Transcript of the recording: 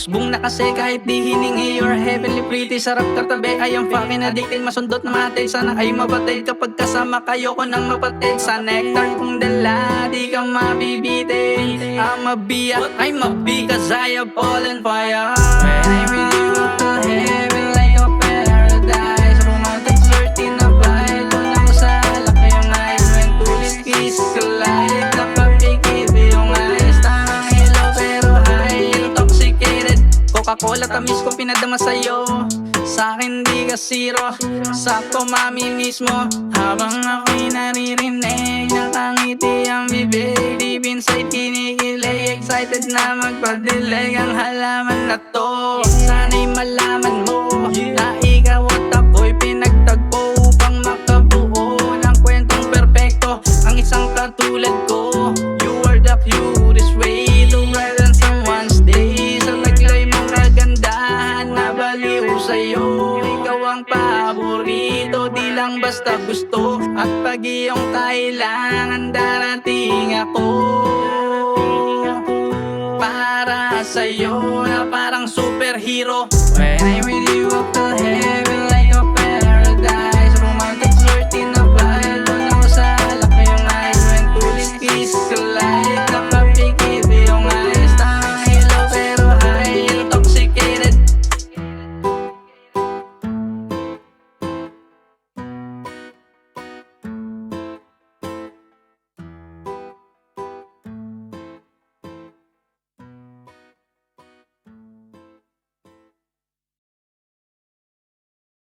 Umusbong na kasi kahit di hiningi. You're heavenly pretty, sarap katabi. I am fucking addicted, masundot na matay. Sana ay mabatid kapag kasama kayo ko nang mapatid. Sa nectar kong dala, di ka mabibitin. I'm a bee cause I have fallen fire. When I'm with you, I feel heaven like a paradise. Romantic flirting na vibe, unang masalak yung eyes. When two kiss collide, nakapikit yung eyes. Tangang hello pero high, intoxicated. Coca-Cola tamis ko pinadama sa'yo. Sa'kin di ka zero, sakto mami mismo. Habang ako'y naririnig, nakangiti ang bibig. Deep inside kinikilig, excited na magpadilig ang halaman na to. Sana'y malaman mo na ikaw at ako'y pinagtagpo upang makabuo ng kwentong perpekto. Ang isang katulad ko, you are the cutest way to brighten someone's day. Sa taglay mong kagandahan na baliw sa'yo, ikaw ang paborito, di lang basta gusto. At pag iyong kailangan, darating ako para sa'yo na parang superhero. When I'm with you, I feel heaven